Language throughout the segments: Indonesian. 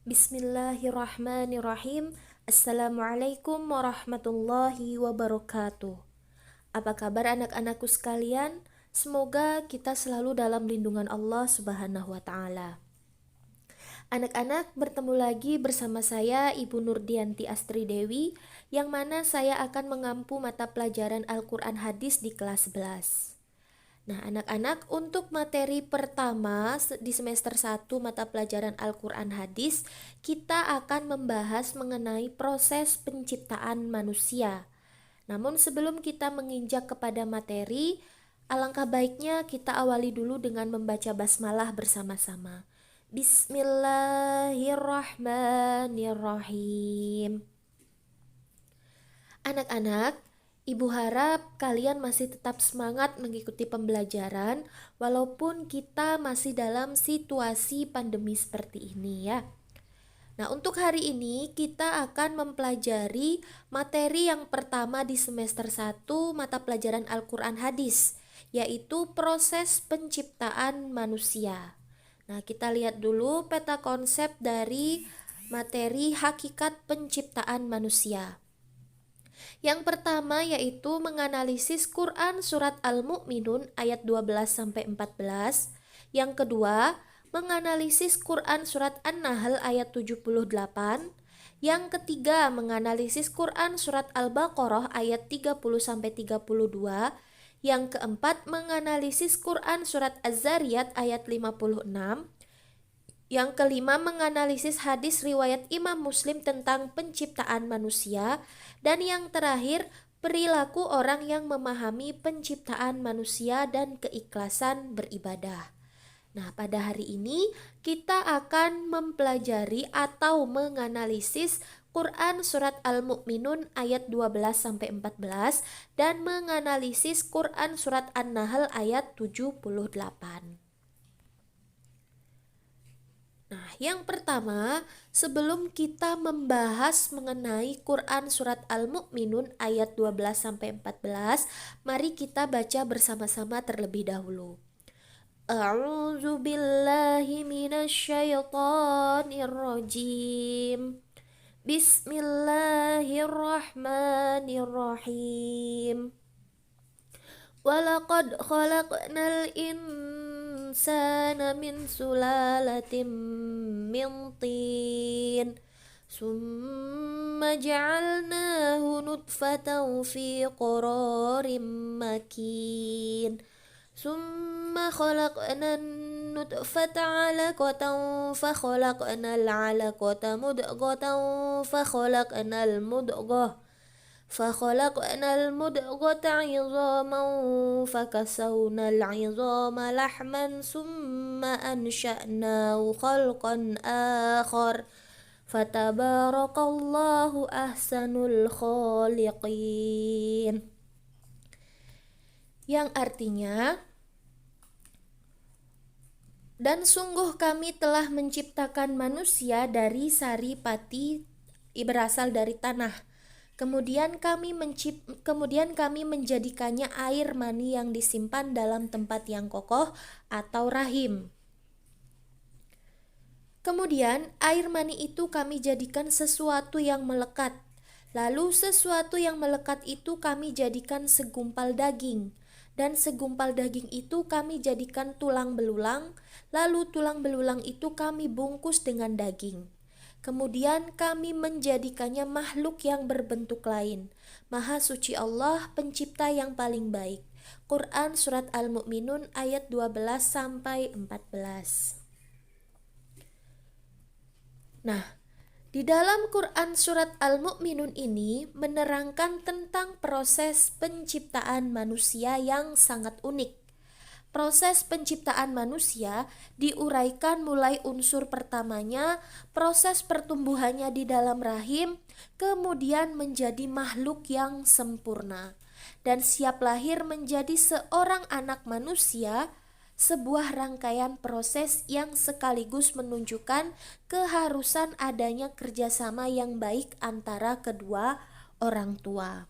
Bismillahirrahmanirrahim. Assalamualaikum warahmatullahi wabarakatuh. Apa kabar anak-anakku sekalian? Semoga kita selalu dalam lindungan Allah Subhanahu wa taala. Anak-anak, bertemu lagi bersama saya Ibu Nurdianti Astri Dewi, yang mana saya akan mengampu mata pelajaran Al-Quran Hadis di kelas 11. Nah, anak-anak, untuk materi pertama di semester 1 mata pelajaran Al-Quran Hadis, kita akan membahas mengenai proses penciptaan manusia. Namun sebelum kita menginjak kepada materi, alangkah baiknya kita awali dulu dengan membaca basmalah bersama-sama. Bismillahirrahmanirrahim. Anak-anak, Ibu harap kalian masih tetap semangat mengikuti pembelajaran walaupun kita masih dalam situasi pandemi seperti ini ya. Nah, untuk hari ini kita akan mempelajari materi yang pertama di semester 1 mata pelajaran Al-Quran Hadis, yaitu proses penciptaan manusia. Nah, kita lihat dulu peta konsep dari materi hakikat penciptaan manusia. Yang pertama yaitu menganalisis Quran surat Al-Mu'minun ayat 12-14. Yang kedua, menganalisis Quran surat An-Nahl ayat 78. Yang ketiga, menganalisis Quran surat Al-Baqarah ayat 30-32. Yang keempat, menganalisis Quran surat Az-Zariyat ayat 56. Yang kelima, menganalisis hadis riwayat Imam Muslim tentang penciptaan manusia. Dan yang terakhir, perilaku orang yang memahami penciptaan manusia dan keikhlasan beribadah. Nah, pada hari ini kita akan mempelajari atau menganalisis Quran surat Al-Mu'minun ayat 12-14 dan menganalisis Quran surat An-Nahl ayat 78. Nah, yang pertama, sebelum kita membahas mengenai Quran surat Al-Mu'minun ayat 12-14, mari kita baca bersama-sama terlebih dahulu. A'udzu billahi minasyaitonir rajim. Bismillahirrahmanirrahim. Walaqad khalaqnal insana min sulalatin min tin summa ja'alnahu nutfatan fi qararin makin summa khalaqna nutfata 'alaqatan fa khalaqna al-'alaqata mudghatan fa khalaqna al-mudghah فخلقنا المدغة عظاما فكسونا العظام لحما ثم أنشأناه خلقا آخر فتبارك الله أحسن الخالقين. Yang artinya, dan sungguh kami telah menciptakan manusia dari sari pati berasal dari tanah. Kemudian kami menjadikannya air mani yang disimpan dalam tempat yang kokoh atau rahim. Kemudian air mani itu kami jadikan sesuatu yang melekat. Lalu sesuatu yang melekat itu kami jadikan segumpal daging. Dan segumpal daging itu kami jadikan tulang belulang. Lalu tulang belulang itu kami bungkus dengan daging. Kemudian kami menjadikannya makhluk yang berbentuk lain. Maha suci Allah, pencipta yang paling baik. Quran surat Al-Mu'minun ayat 12-14. Nah, di dalam Quran surat Al-Mu'minun ini menerangkan tentang proses penciptaan manusia yang sangat unik. Proses penciptaan manusia diuraikan mulai unsur pertamanya, proses pertumbuhannya di dalam rahim, kemudian menjadi makhluk yang sempurna, dan siap lahir menjadi seorang anak manusia, sebuah rangkaian proses yang sekaligus menunjukkan keharusan adanya kerjasama yang baik antara kedua orang tua.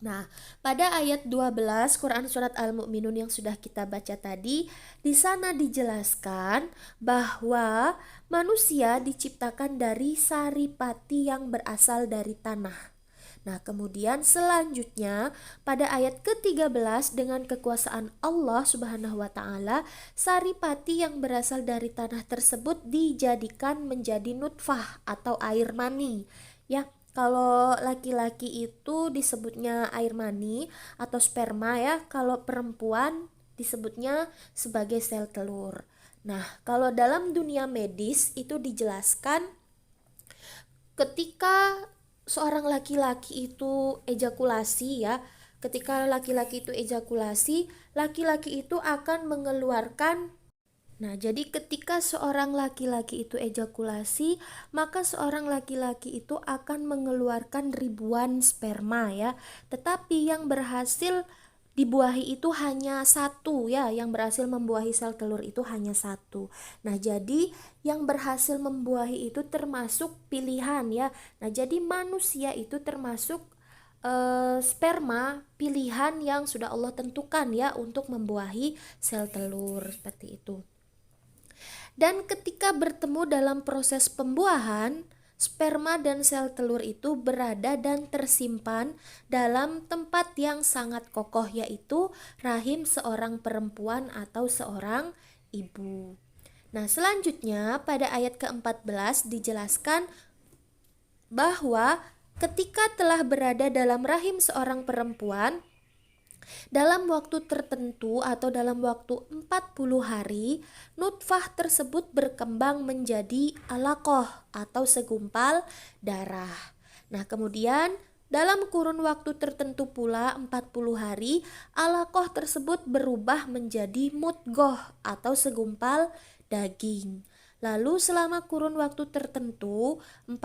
Nah, pada ayat 12 Quran surat Al-Mu'minun yang sudah kita baca tadi, di sana dijelaskan bahwa manusia diciptakan dari saripati yang berasal dari tanah. Nah, kemudian selanjutnya pada ayat ke-13 dengan kekuasaan Allah Subhanahu wa taala, saripati yang berasal dari tanah tersebut dijadikan menjadi nutfah atau air mani. Ya, kalau laki-laki itu disebutnya air mani atau sperma ya, kalau perempuan disebutnya sebagai sel telur. Nah, kalau dalam dunia medis itu dijelaskan ketika seorang laki-laki itu ejakulasi ya, ketika laki-laki itu ejakulasi, laki-laki itu akan mengeluarkan. Nah, jadi ketika seorang laki-laki itu ejakulasi, maka seorang laki-laki itu akan mengeluarkan ribuan sperma ya. Tetapi yang berhasil dibuahi itu hanya satu ya, yang berhasil membuahi sel telur itu hanya satu. Nah, jadi yang berhasil membuahi itu termasuk pilihan ya. Nah, jadi manusia itu termasuk sperma pilihan yang sudah Allah tentukan ya untuk membuahi sel telur seperti itu. Dan ketika bertemu dalam proses pembuahan, sperma dan sel telur itu berada dan tersimpan dalam tempat yang sangat kokoh, yaitu rahim seorang perempuan atau seorang ibu. Nah, selanjutnya pada ayat ke-14 dijelaskan bahwa ketika telah berada dalam rahim seorang perempuan, dalam waktu tertentu atau dalam waktu 40 hari, nutfah tersebut berkembang menjadi alaqoh atau segumpal darah. Nah, kemudian dalam kurun waktu tertentu pula 40 hari, alaqoh tersebut berubah menjadi mudgoh atau segumpal daging. Lalu selama kurun waktu tertentu 40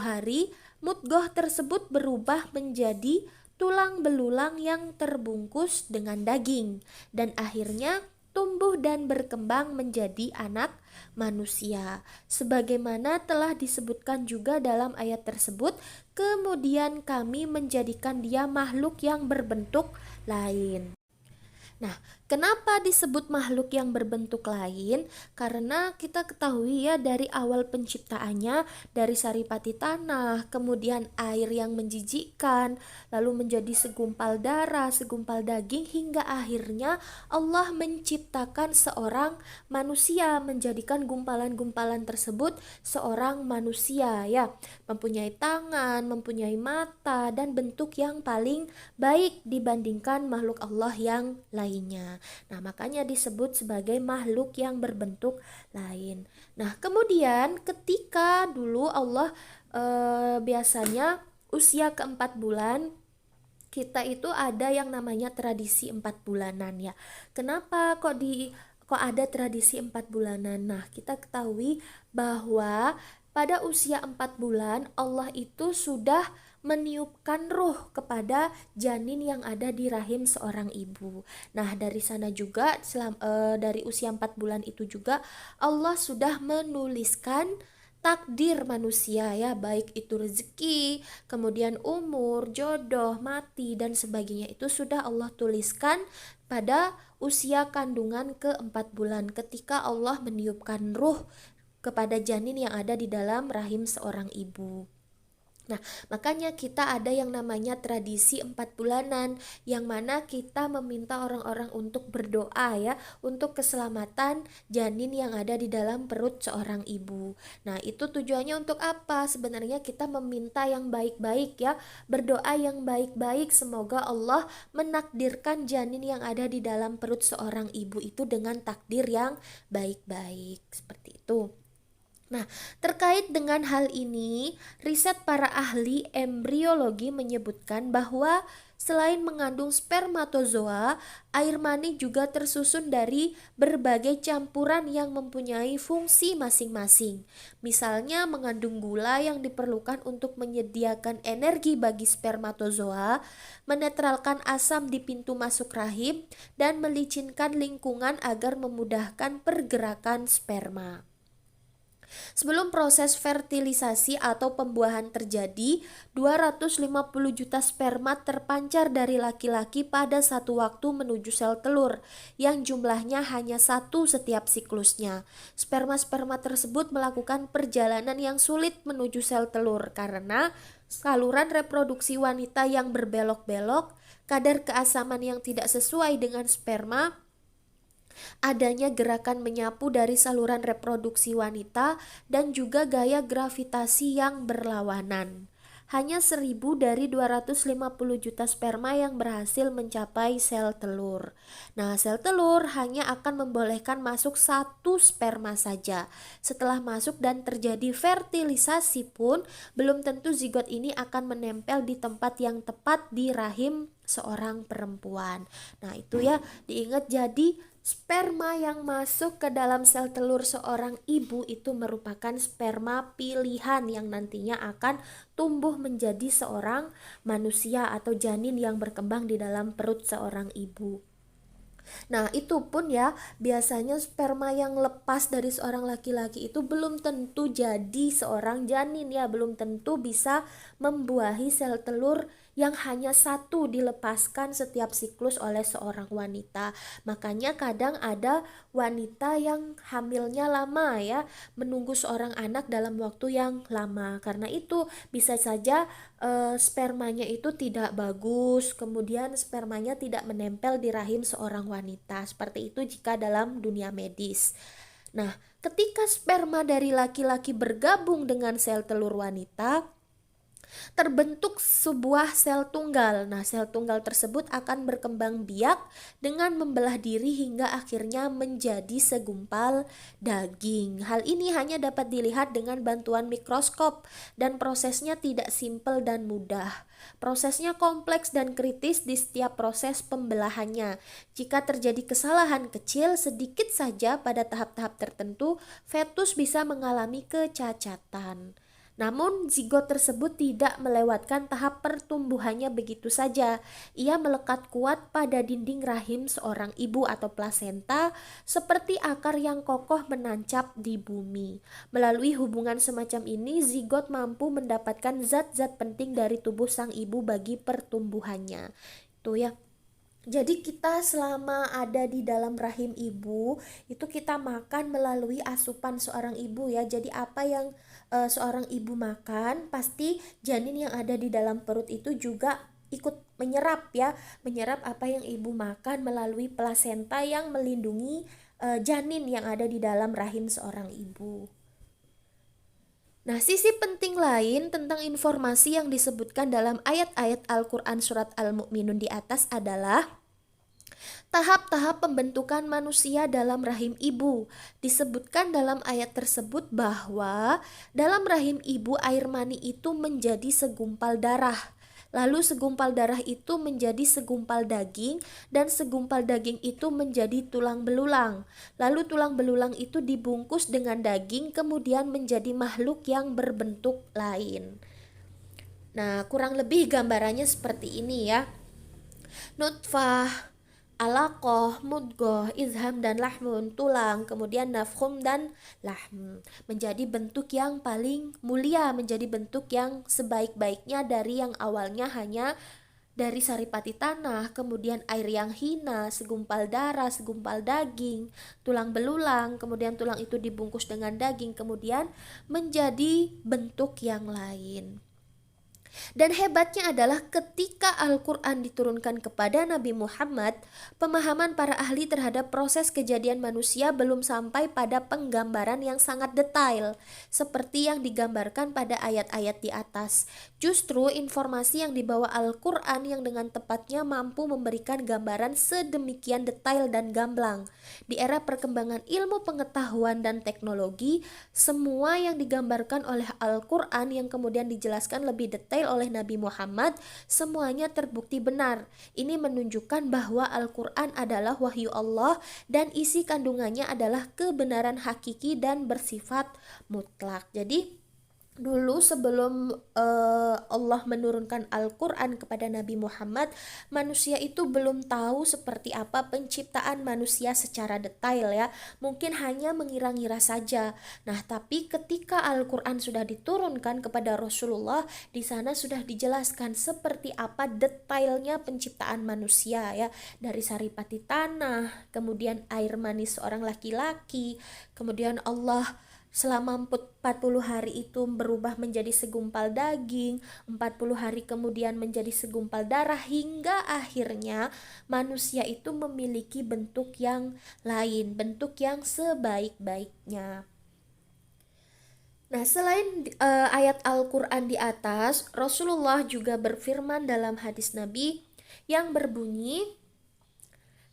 hari, mudgoh tersebut berubah menjadi tulang belulang yang terbungkus dengan daging dan akhirnya tumbuh dan berkembang menjadi anak manusia. Sebagaimana telah disebutkan juga dalam ayat tersebut, kemudian kami menjadikan dia makhluk yang berbentuk lain. Nah, kenapa disebut makhluk yang berbentuk lain? Karena kita ketahui ya dari awal penciptaannya dari saripati tanah, kemudian air yang menjijikkan, lalu menjadi segumpal darah, segumpal daging hingga akhirnya Allah menciptakan seorang manusia, menjadikan gumpalan-gumpalan tersebut seorang manusia ya, mempunyai tangan, mempunyai mata dan bentuk yang paling baik dibandingkan makhluk Allah yang lainnya. Nah, makanya disebut sebagai makhluk yang berbentuk lain. Nah, kemudian ketika dulu Allah biasanya usia ke-4 bulan kita itu ada yang namanya tradisi 4 bulanan ya. Kenapa kok ada tradisi 4 bulanan? Nah, kita ketahui bahwa pada usia 4 bulan Allah itu sudah meniupkan ruh kepada janin yang ada di rahim seorang ibu. Nah, dari sana juga dari usia 4 bulan itu juga Allah sudah menuliskan takdir manusia ya, baik itu rezeki, kemudian umur, jodoh, mati dan sebagainya itu sudah Allah tuliskan pada usia kandungan ke-4 bulan ketika Allah meniupkan ruh kepada janin yang ada di dalam rahim seorang ibu. Nah, makanya kita ada yang namanya tradisi 4 bulanan yang mana kita meminta orang-orang untuk berdoa ya, untuk keselamatan janin yang ada di dalam perut seorang ibu. Nah, itu tujuannya untuk apa? Sebenarnya kita meminta yang baik-baik ya, berdoa yang baik-baik semoga Allah menakdirkan janin yang ada di dalam perut seorang ibu itu dengan takdir yang baik-baik. Seperti itu. Nah, terkait dengan hal ini, riset para ahli embriologi menyebutkan bahwa selain mengandung spermatozoa, air mani juga tersusun dari berbagai campuran yang mempunyai fungsi masing-masing. Misalnya mengandung gula yang diperlukan untuk menyediakan energi bagi spermatozoa, menetralkan asam di pintu masuk rahim, dan melicinkan lingkungan agar memudahkan pergerakan sperma. Sebelum proses fertilisasi atau pembuahan terjadi, 250 juta sperma terpancar dari laki-laki pada satu waktu menuju sel telur, yang jumlahnya hanya satu setiap siklusnya. Sperma-sperma tersebut melakukan perjalanan yang sulit menuju sel telur karena saluran reproduksi wanita yang berbelok-belok, kadar keasaman yang tidak sesuai dengan sperma, adanya gerakan menyapu dari saluran reproduksi wanita, dan juga gaya gravitasi yang berlawanan. Hanya 1000 dari 250 juta sperma yang berhasil mencapai sel telur. Nah, sel telur hanya akan membolehkan masuk satu sperma saja. Setelah masuk dan terjadi fertilisasi pun, belum tentu zigot ini akan menempel di tempat yang tepat di rahim seorang perempuan. Nah, itu ya, diingat, jadi sperma yang masuk ke dalam sel telur seorang ibu itu merupakan sperma pilihan yang nantinya akan tumbuh menjadi seorang manusia atau janin yang berkembang di dalam perut seorang ibu. Nah, itu pun ya, biasanya sperma yang lepas dari seorang laki-laki itu belum tentu jadi seorang janin ya, belum tentu bisa membuahi sel telur yang hanya satu dilepaskan setiap siklus oleh seorang wanita. Makanya kadang ada wanita yang hamilnya lama ya, menunggu seorang anak dalam waktu yang lama. Karena itu bisa saja spermanya itu tidak bagus, kemudian spermanya tidak menempel di rahim seorang wanita. Seperti itu jika dalam dunia medis. Nah, ketika sperma dari laki-laki bergabung dengan sel telur wanita, terbentuk sebuah sel tunggal. Nah, sel tunggal tersebut akan berkembang biak dengan membelah diri hingga akhirnya menjadi segumpal daging. Hal ini hanya dapat dilihat dengan bantuan mikroskop dan prosesnya tidak simpel dan mudah. Prosesnya kompleks dan kritis di setiap proses pembelahannya. Jika terjadi kesalahan kecil sedikit saja pada tahap-tahap tertentu, fetus bisa mengalami kecacatan. Namun zigot tersebut tidak melewatkan tahap pertumbuhannya begitu saja. Ia melekat kuat pada dinding rahim seorang ibu atau plasenta, seperti akar yang kokoh menancap di bumi. Melalui hubungan semacam ini, zigot mampu mendapatkan zat-zat penting dari tubuh sang ibu bagi pertumbuhannya. Itu ya. Jadi kita selama ada di dalam rahim ibu itu kita makan melalui asupan seorang ibu ya. Jadi apa yang seorang ibu makan, pasti janin yang ada di dalam perut itu juga ikut menyerap ya, menyerap apa yang ibu makan melalui plasenta yang melindungi janin yang ada di dalam rahim seorang ibu. Nah, sisi penting lain tentang informasi yang disebutkan dalam ayat-ayat Al-Quran surat Al-Mu'minun di atas adalah tahap-tahap pembentukan manusia dalam rahim ibu. Disebutkan dalam ayat tersebut bahwa dalam rahim ibu air mani itu menjadi segumpal darah. Lalu segumpal darah itu menjadi segumpal daging, dan segumpal daging itu menjadi tulang belulang. Lalu tulang belulang itu dibungkus dengan daging, kemudian menjadi makhluk yang berbentuk lain. Nah, kurang lebih gambarannya seperti ini ya. Nutfah, alaqoh, mudgoh, izham dan lahmun, tulang, kemudian nafkhum dan lahm, menjadi bentuk yang paling mulia, menjadi bentuk yang sebaik-baiknya dari yang awalnya hanya dari saripati tanah, kemudian air yang hina, segumpal darah, segumpal daging, tulang belulang, kemudian tulang itu dibungkus dengan daging, kemudian menjadi bentuk yang lain. Dan hebatnya adalah ketika Al-Quran diturunkan kepada Nabi Muhammad, pemahaman para ahli terhadap proses kejadian manusia belum sampai pada penggambaran yang sangat detail, seperti yang digambarkan pada ayat-ayat di atas. Justru informasi yang dibawa Al-Quran yang dengan tepatnya mampu memberikan gambaran sedemikian detail dan gamblang. Di era perkembangan ilmu pengetahuan dan teknologi, semua yang digambarkan oleh Al-Quran yang kemudian dijelaskan lebih detail oleh Nabi Muhammad, semuanya terbukti benar. Ini menunjukkan bahwa Al-Quran adalah wahyu Allah dan isi kandungannya adalah kebenaran hakiki dan bersifat mutlak. Jadi Dulu sebelum Allah menurunkan Al-Quran kepada Nabi Muhammad, manusia itu belum tahu seperti apa penciptaan manusia secara detail ya. Mungkin hanya mengira-ngira saja. Nah, tapi ketika Al-Quran sudah diturunkan kepada Rasulullah, di sana sudah dijelaskan seperti apa detailnya penciptaan manusia ya. Dari saripati tanah, kemudian air mani seorang laki-laki, kemudian Allah selama 40 hari itu berubah menjadi segumpal daging, 40 hari kemudian menjadi segumpal darah, hingga akhirnya manusia itu memiliki bentuk yang lain, bentuk yang sebaik-baiknya. Nah, selain ayat Al-Quran di atas, Rasulullah juga berfirman dalam hadis Nabi yang berbunyi,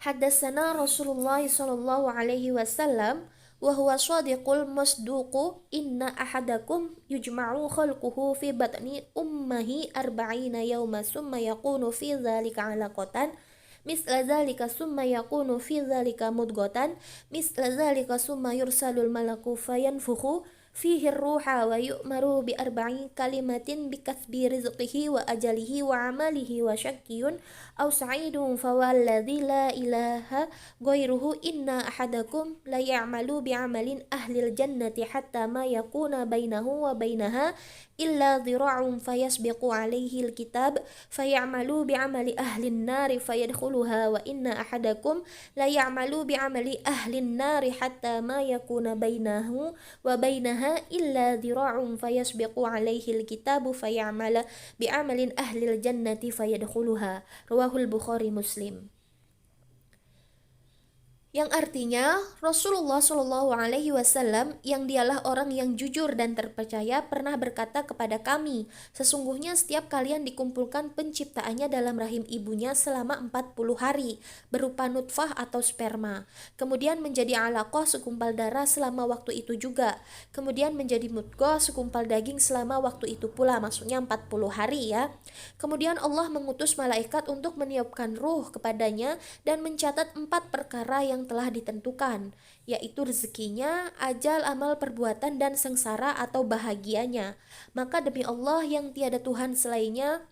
Hadatsana Rasulullah sallallahu alaihi wasallam wa huwa shadiqul masduqu inna ahadakum yujma'u khalquhu fi batni ummihi arba'ina yawma summa yakunu fi dzalika 'alaqatan misla dzalika summa yakunu fi dzalika mudghatan misla dzalika summa yursalul malaku fayanfukhu fihi ruha wa yu'maru bi arba'in kalimatin bi kasbi rizqihi wa ajalihi wa amalihi wa syakkiyun aw sa'idun fawalladzi la ilaha ghairuhu inna ahadakum la ya'malu bi amalin ahlil jannati hatta ma yakuna bainahu wa bainaha illa dhira'un fayasbiqu alaihi alkitab fayamalu bi amali ahlin nari fayadkhuluha wa inna ahadakum la ya'malu bi amali ahlin nari hatta ma yakuna bainahu wa bainaha illa dhira'un fayasbiqu alaihi alkitabu fayamala bi amalin ahlil jannati fayadkhuluha. Rawahul Bukhari Muslim. Yang artinya Rasulullah Shallallahu Alaihi Wasallam yang dialah orang yang jujur dan terpercaya pernah berkata kepada kami, sesungguhnya setiap kalian dikumpulkan penciptaannya dalam rahim ibunya selama 40 hari berupa nutfah atau sperma, kemudian menjadi alaqah segumpal darah selama waktu itu juga, kemudian menjadi mudghah segumpal daging selama waktu itu pula, maksudnya 40 hari ya. Kemudian Allah mengutus malaikat untuk meniupkan ruh kepadanya dan mencatat 4 perkara yang telah ditentukan, yaitu rezekinya, ajal, amal perbuatan, dan sengsara atau bahagianya. Maka demi Allah yang tiada Tuhan selainnya,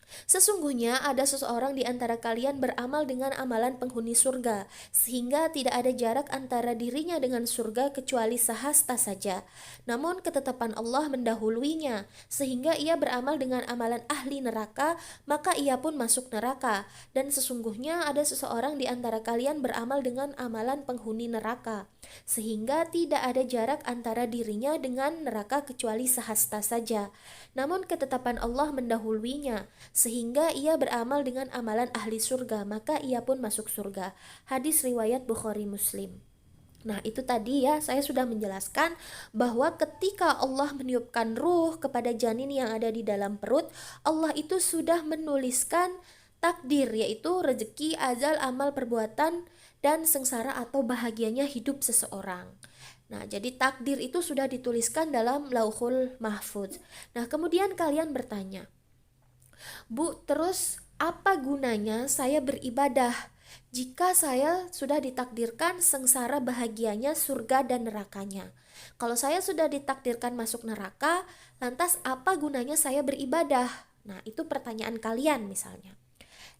sesungguhnya ada seseorang di antara kalian beramal dengan amalan penghuni surga, sehingga tidak ada jarak antara dirinya dengan surga kecuali sehasta saja. Namun ketetapan Allah mendahuluinya, sehingga ia beramal dengan amalan ahli neraka, maka ia pun masuk neraka. Dan sesungguhnya ada seseorang di antara kalian beramal dengan amalan penghuni neraka, sehingga tidak ada jarak antara dirinya dengan neraka kecuali sehasta saja. Namun ketetapan Allah mendahuluinya, sehingga ia beramal dengan amalan ahli surga, maka ia pun masuk surga. Hadis riwayat Bukhari Muslim. Nah, itu tadi ya, saya sudah menjelaskan bahwa ketika Allah meniupkan ruh kepada janin yang ada di dalam perut, Allah itu sudah menuliskan takdir, yaitu rezeki, ajal, amal perbuatan, dan sengsara atau bahagianya hidup seseorang. Nah, jadi takdir itu sudah dituliskan dalam Lauhul Mahfuz. Nah, kemudian kalian bertanya, Bu, terus apa gunanya saya beribadah jika saya sudah ditakdirkan sengsara bahagianya surga dan nerakanya? Kalau saya sudah ditakdirkan masuk neraka, lantas apa gunanya saya beribadah? Nah, itu pertanyaan kalian misalnya.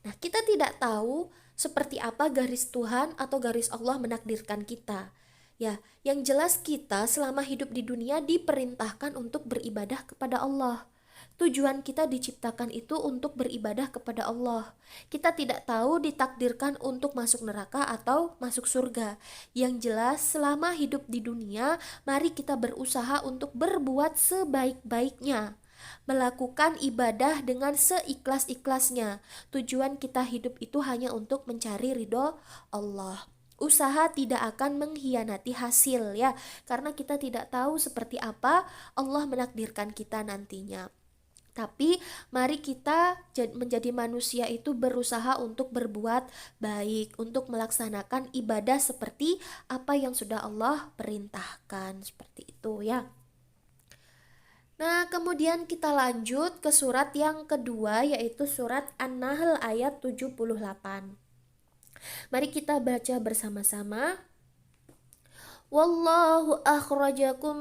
Nah, kita tidak tahu seperti apa garis Tuhan atau garis Allah menakdirkan kita. Ya, yang jelas kita selama hidup di dunia diperintahkan untuk beribadah kepada Allah. Tujuan kita diciptakan itu untuk beribadah kepada Allah. Kita tidak tahu ditakdirkan untuk masuk neraka atau masuk surga. Yang jelas selama hidup di dunia, mari kita berusaha untuk berbuat sebaik-baiknya, melakukan ibadah dengan seikhlas-ikhlasnya. Tujuan kita hidup itu hanya untuk mencari ridho Allah. Usaha tidak akan mengkhianati hasil ya, karena kita tidak tahu seperti apa Allah menakdirkan kita nantinya. Tapi mari kita menjadi manusia itu berusaha untuk berbuat baik, untuk melaksanakan ibadah seperti apa yang sudah Allah perintahkan, seperti itu ya. Nah, kemudian kita lanjut ke surat yang kedua, yaitu surat An-Nahl ayat 78. Mari kita baca bersama-sama. Wallahu akhrajakum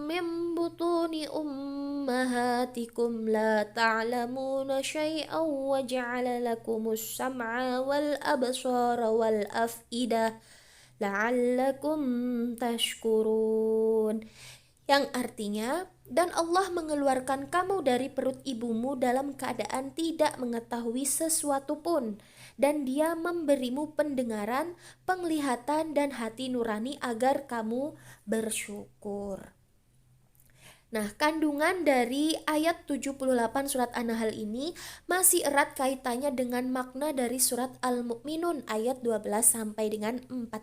min butuni ummahatikum la ta'lamuna syai'an wa ja'ala lakumus sam'a wal absara wal af'idah la'allakum tashkurun. Yang artinya, dan Allah mengeluarkan kamu dari perut ibumu dalam keadaan tidak mengetahui sesuatu pun, dan Dia memberimu pendengaran, penglihatan, dan hati nurani agar kamu bersyukur. Nah, kandungan dari ayat 78 surat An-Nahl ini masih erat kaitannya dengan makna dari surat Al-Mu'minun ayat 12 sampai dengan 14.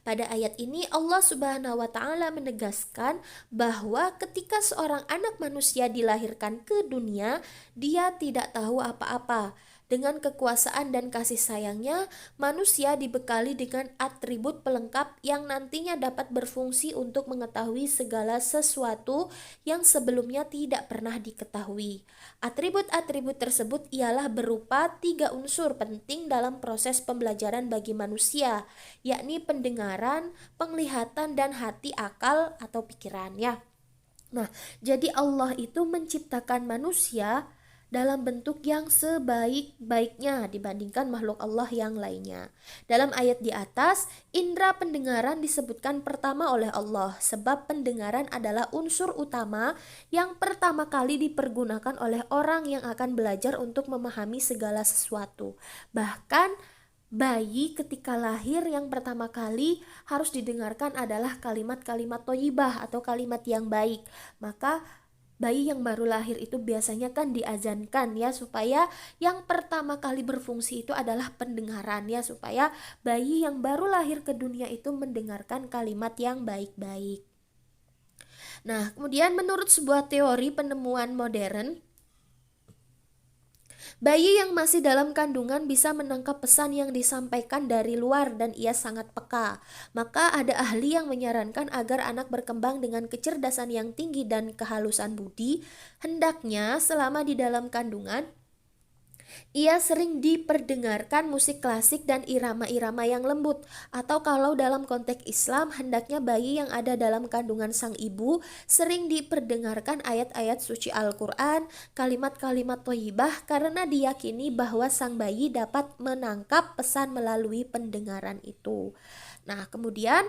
Pada ayat ini Allah Subhanahu wa taala menegaskan bahwa ketika seorang anak manusia dilahirkan ke dunia, dia tidak tahu apa-apa. Dengan kekuasaan dan kasih sayangnya, manusia dibekali dengan atribut pelengkap yang nantinya dapat berfungsi untuk mengetahui segala sesuatu yang sebelumnya tidak pernah diketahui. Atribut-atribut tersebut ialah berupa 3 unsur penting dalam proses pembelajaran bagi manusia, yakni pendengaran, penglihatan, dan hati akal atau pikirannya. Nah, jadi Allah itu menciptakan manusia dalam bentuk yang sebaik-baiknya dibandingkan makhluk Allah yang lainnya. Dalam ayat di atas, indera pendengaran disebutkan pertama oleh Allah, sebab pendengaran adalah unsur utama yang pertama kali dipergunakan oleh orang yang akan belajar untuk memahami segala sesuatu. Bahkan bayi ketika lahir yang pertama kali harus didengarkan adalah kalimat-kalimat thayyibah atau kalimat yang baik. Maka bayi yang baru lahir itu biasanya kan diazankan ya, supaya yang pertama kali berfungsi itu adalah pendengaran ya, supaya bayi yang baru lahir ke dunia itu mendengarkan kalimat yang baik-baik. Nah, kemudian menurut sebuah teori penemuan modern, bayi yang masih dalam kandungan bisa menangkap pesan yang disampaikan dari luar dan ia sangat peka. Maka ada ahli yang menyarankan agar anak berkembang dengan kecerdasan yang tinggi dan kehalusan budi. Hendaknya selama di dalam kandungan, ia sering diperdengarkan musik klasik dan irama-irama yang lembut. Atau kalau dalam konteks Islam, hendaknya bayi yang ada dalam kandungan sang ibu sering diperdengarkan ayat-ayat suci Al-Quran, kalimat-kalimat thayyibah, karena diyakini bahwa sang bayi dapat menangkap pesan melalui pendengaran itu. Nah, kemudian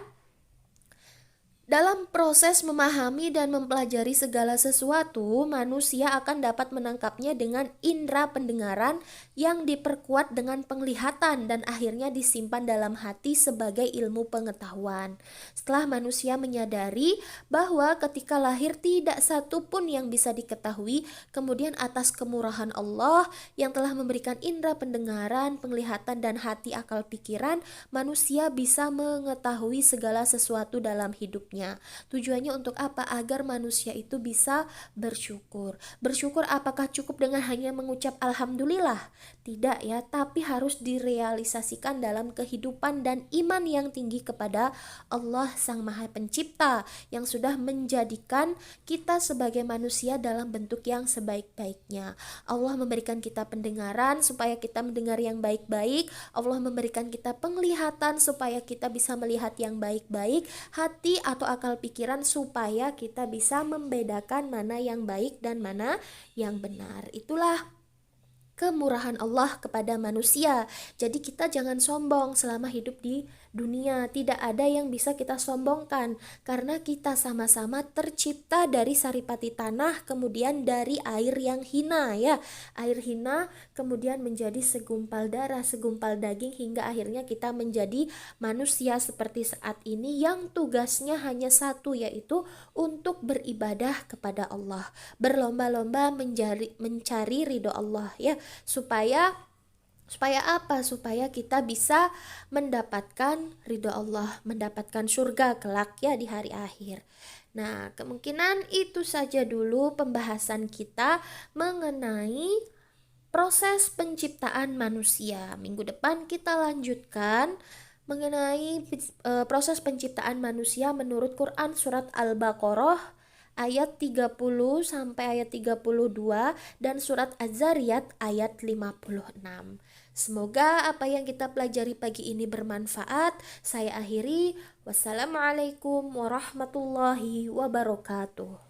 dalam proses memahami dan mempelajari segala sesuatu, manusia akan dapat menangkapnya dengan indera pendengaran yang diperkuat dengan penglihatan dan akhirnya disimpan dalam hati sebagai ilmu pengetahuan. Setelah manusia menyadari bahwa ketika lahir tidak satu pun yang bisa diketahui, kemudian atas kemurahan Allah yang telah memberikan indera pendengaran, penglihatan, dan hati akal pikiran, manusia bisa mengetahui segala sesuatu dalam hidupnya. Tujuannya untuk apa? Agar manusia itu bisa bersyukur. Bersyukur apakah cukup dengan hanya mengucap alhamdulillah? Tidak ya, tapi harus direalisasikan dalam kehidupan dan iman yang tinggi kepada Allah Sang Maha Pencipta yang sudah menjadikan kita sebagai manusia dalam bentuk yang sebaik-baiknya. Allah memberikan kita pendengaran supaya kita mendengar yang baik-baik. Allah memberikan kita penglihatan supaya kita bisa melihat yang baik-baik, hati atau akal pikiran supaya kita bisa membedakan mana yang baik dan mana yang benar. Itulah kemurahan Allah kepada manusia. Jadi kita jangan sombong selama hidup di dunia. Tidak ada yang bisa kita sombongkan karena kita sama-sama tercipta dari saripati tanah, kemudian dari air yang hina ya. Air hina kemudian menjadi segumpal darah, segumpal daging, hingga akhirnya kita menjadi manusia seperti saat ini yang tugasnya hanya satu, yaitu untuk beribadah kepada Allah, berlomba-lomba mencari ridho Allah ya. Supaya apa? Supaya kita bisa mendapatkan ridho Allah, mendapatkan surga kelak ya di hari akhir. Nah, kemungkinan itu saja dulu pembahasan kita mengenai proses penciptaan manusia. Minggu depan kita lanjutkan mengenai proses penciptaan manusia menurut Quran surat Al-Baqarah ayat 30 sampai ayat 32 dan surat Az-Zariyat ayat 56. Semoga apa yang kita pelajari pagi ini bermanfaat. Saya akhiri. Wassalamualaikum warahmatullahi wabarakatuh.